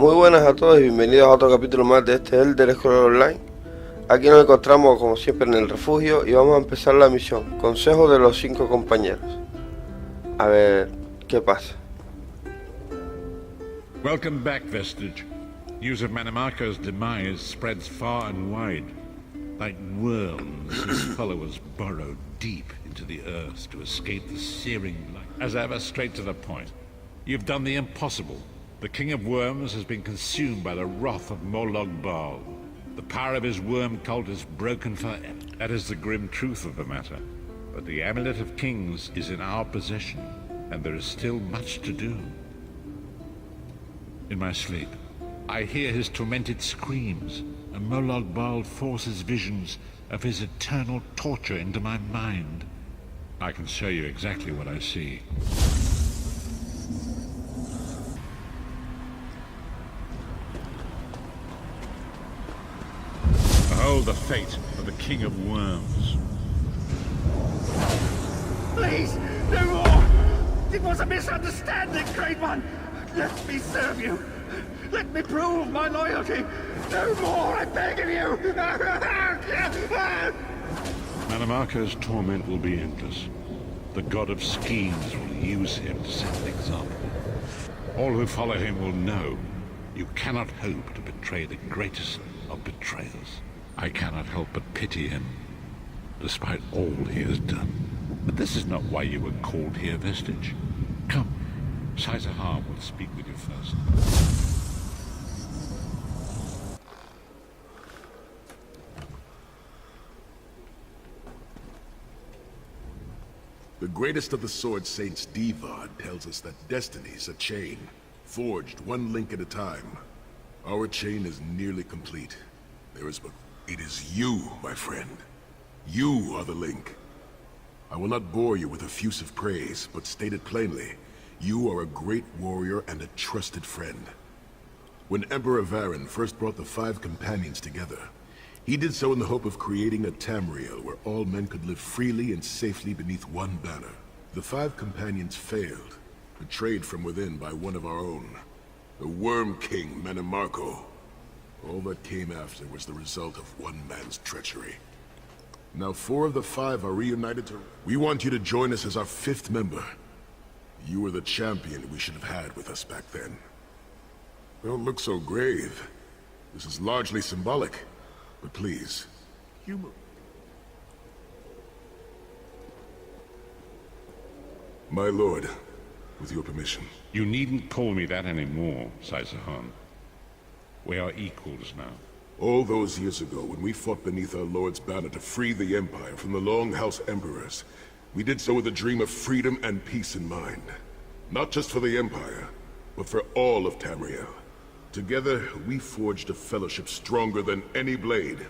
Muy buenas a todos y bienvenidos a otro capítulo más de este Elder Scrolls Online. Aquí nos encontramos como siempre en el refugio y vamos a empezar la misión, Consejo de los 5 compañeros. A ver, ¿qué pasa? Welcome back, Vestige. News of Manimarco's demise spreads far and wide. Like worms, his followers burrow deep into the earth to escape the searing light. As ever, straight to the point. You've done the impossible. The King of Worms has been consumed by the wrath of Morlog Baal. The power of his worm cult is broken forever. That is the grim truth of the matter. But the Amulet of Kings is in our possession, and there is still much to do. In my sleep, I hear his tormented screams, and Morlog Baal forces visions of his eternal torture into my mind. I can show you exactly what I see. Behold the fate of the King of Worms. Please, no more! It was a misunderstanding, Great One! Let me serve you! Let me prove my loyalty! No more, I beg of you! Manimarco's torment will be endless. The god of schemes will use him to set an example. All who follow him will know you cannot hope to betray the greatest of betrayals. I cannot help but pity him, despite all he has done. But this is not why you were called here, Vestige. Come, Sahar will speak with you first. The greatest of the Sword Saints, Divad, tells us that destiny's a chain, forged one link at a time. Our chain is nearly complete. There is but... It is you, my friend. You are the link. I will not bore you with effusive praise, but state it plainly. You are a great warrior and a trusted friend. When Emperor Varen first brought the 5 companions together, he did so in the hope of creating a Tamriel where all men could live freely and safely beneath one banner. The 5 companions failed, betrayed from within by one of our own, the Worm King Manimarco. All that came after was the result of one man's treachery. Now 4 of the 5 are reunited to... We want you to join us as our 5th member. You were the champion we should have had with us back then. Don't look so grave. This is largely symbolic. But please, My lord, with your permission. You needn't call me that anymore, Sahar. We are equals now. All those years ago, when we fought beneath our Lord's banner to free the Empire from the Longhouse Emperors, we did so with a dream of freedom and peace in mind. Not just for the Empire, but for all of Tamriel. Together, we forged a fellowship stronger than any blade,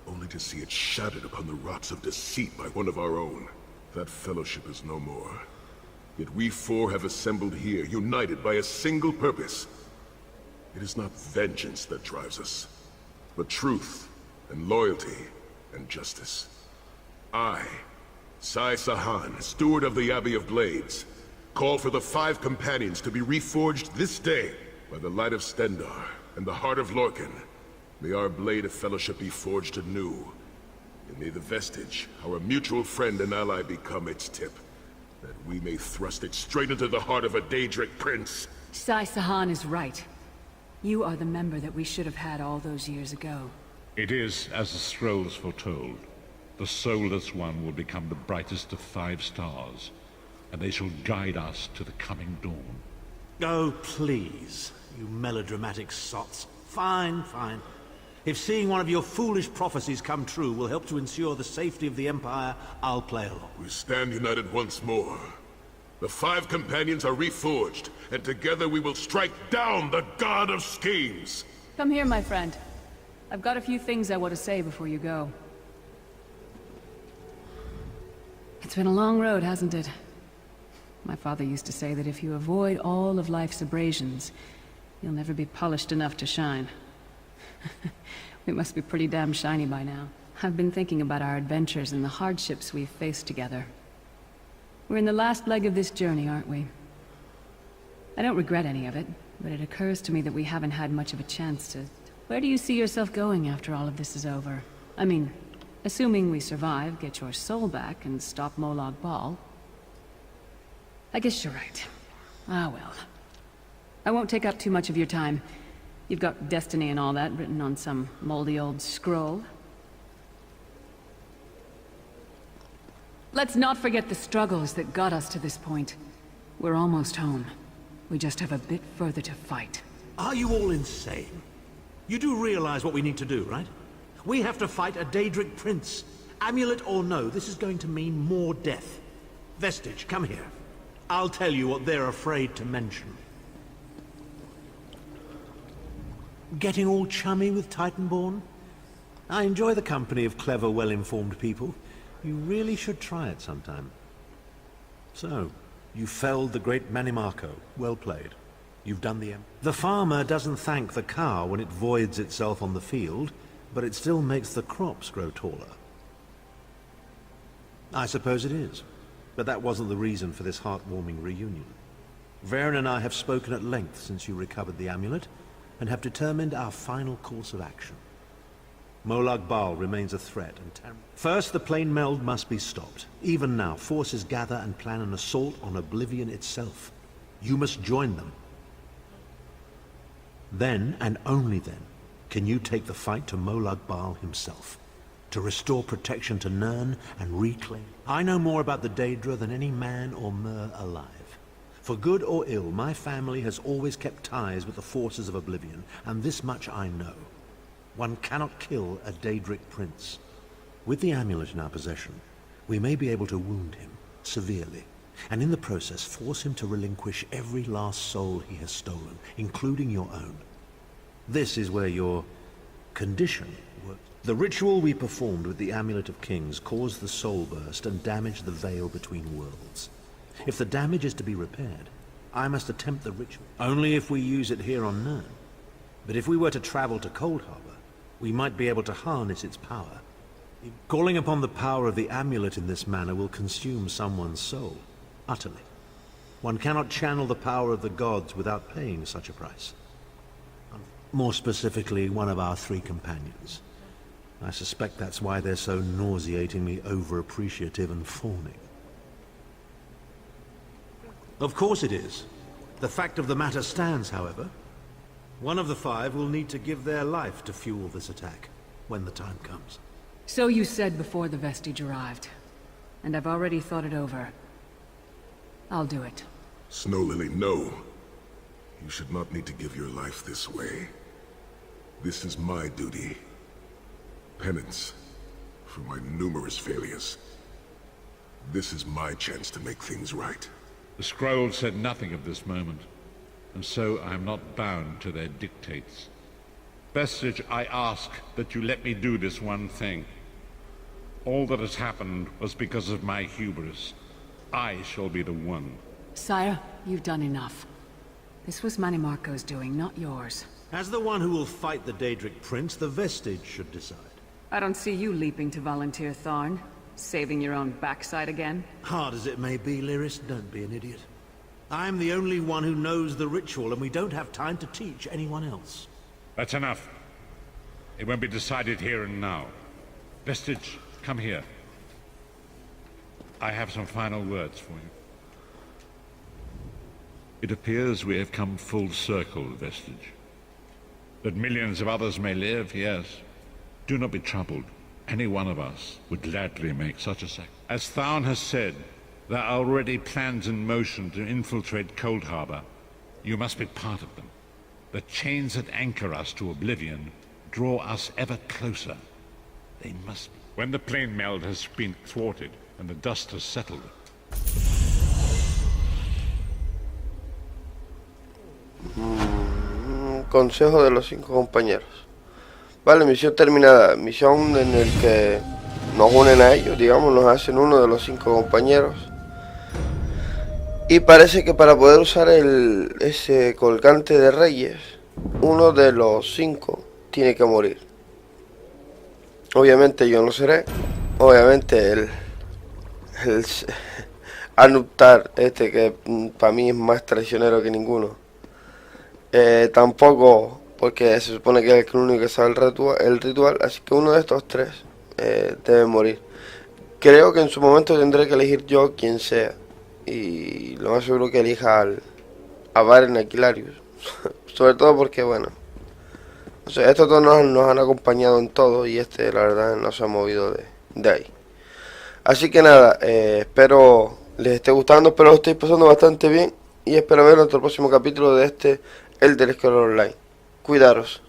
only to see it shattered upon the rocks of deceit by one of our own. That fellowship is no more. Yet we 4 have assembled here, united by a single purpose. It is not vengeance that drives us, but truth, and loyalty, and justice. I, Sahar, steward of the Abbey of Blades, call for the 5 companions to be reforged this day. By the light of Stendarr and the heart of Lorcan, may our blade of fellowship be forged anew. And may the Vestige, our mutual friend and ally, become its tip, that we may thrust it straight into the heart of a Daedric prince. Sahar is right. You are the member that we should have had all those years ago. It is as the scrolls foretold. The soulless one will become the brightest of 5 stars, and they shall guide us to the coming dawn. Oh, please, you melodramatic sots. Fine, fine. If seeing one of your foolish prophecies come true will help to ensure the safety of the Empire, I'll play along. We stand united once more. The 5 companions are reforged, and together we will strike down the God of Schemes! Come here, my friend. I've got a few things I want to say before you go. It's been a long road, hasn't it? My father used to say that if you avoid all of life's abrasions, you'll never be polished enough to shine. We must be pretty damn shiny by now. I've been thinking about our adventures and the hardships we've faced together. We're in the last leg of this journey, aren't we? I don't regret any of it. but it occurs to me that we haven't had much of a chance to... Where do you see yourself going after all of this is over? I mean, assuming we survive, get your soul back, and stop Molag Bal. I guess you're right. Ah, well. I won't take up too much of your time. You've got destiny and all that written on some moldy old scroll. Let's not forget the struggles that got us to this point. We're almost home. We just have a bit further to fight. Are you all insane? You do realize what we need to do, right? We have to fight a Daedric prince. Amulet or no, this is going to mean more death. Vestige, come here. I'll tell you what they're afraid to mention. Getting all chummy with Titanborn? I enjoy the company of clever, well-informed people. You really should try it sometime. So, you felled the great Manimarco. Well played. You've done the... The farmer doesn't thank the cow when it voids itself on the field, but it still makes the crops grow taller. I suppose it is, but that wasn't the reason for this heartwarming reunion. Varen and I have spoken at length since you recovered the amulet, and have determined our final course of action. Molag Bal remains a threat, and first the plane meld must be stopped. Even now, forces gather and plan an assault on Oblivion itself. You must join them. Then, and only then, can you take the fight to Molag Bal himself, to restore protection to Nirn and reclaim... I know more about the Daedra than any man or mer alive. For good or ill, my family has always kept ties with the forces of Oblivion, and this much I know. One cannot kill a Daedric prince. With the amulet in our possession, we may be able to wound him severely, and in the process force him to relinquish every last soul he has stolen, including your own. This is where your condition works. The ritual we performed with the Amulet of Kings caused the soul burst and damaged the veil between worlds. If the damage is to be repaired, I must attempt the ritual. Only if we use it here on Nirn. But if we were to travel to Cold Harbor, we might be able to harness its power. Calling upon the power of the amulet in this manner will consume someone's soul, utterly. One cannot channel the power of the gods without paying such a price. More specifically, one of our 3 companions. I suspect that's why they're so nauseatingly over-appreciative and fawning. Of course it is. The fact of the matter stands, however. One of the 5 will need to give their life to fuel this attack, when the time comes. So you said before the Vestige arrived, and I've already thought it over. I'll do it. Snow Lily, no. You should not need to give your life this way. This is my duty. Penance for my numerous failures. This is my chance to make things right. The scroll said nothing of this moment, and so I am not bound to their dictates. Vestige, I ask that you let me do this one thing. All that has happened was because of my hubris. I shall be the one. Sire, you've done enough. This was Manimarco's doing, not yours. As the one who will fight the Daedric Prince, the Vestige should decide. I don't see you leaping to volunteer, Tharn. Saving your own backside again? Hard as it may be, Lyris, don't be an idiot. I'm the only one who knows the ritual, and we don't have time to teach anyone else. That's enough. It won't be decided here and now. Vestige, come here. I have some final words for you. It appears we have come full circle, Vestige. That millions of others may live, yes. Do not be troubled. Any one of us would gladly make such a sacrifice. As Tharn has said, there are already plans in motion to infiltrate Cold Harbor. You must be part of them. The chains that anchor us to Oblivion draw us ever closer. They must be. When the plane meld has been thwarted and the dust has settled. Consejo de los 5 compañeros. Vale, misión terminada. Misión en el que nos unen a ellos, digamos, nos hacen uno de los 5 compañeros. Y parece que para poder usar ese colgante de reyes, uno de los 5 tiene que morir. Obviamente yo no seré. Obviamente el Anuptar, que para mí es más traicionero que ninguno, Tampoco, porque se supone que es el único que sabe el ritual, así que uno de estos tres debe morir. Creo que en su momento tendré que elegir yo quien sea, y lo más seguro que elija a Varen Aquilarius, sobre todo porque, bueno, o sea, estos dos nos han acompañado en todo y este, la verdad, no se ha movido de ahí. Así que nada, espero les esté gustando, espero lo estéis pasando bastante bien y espero ver en otro próximo capítulo de este, el del Scroll Online. Cuidaros.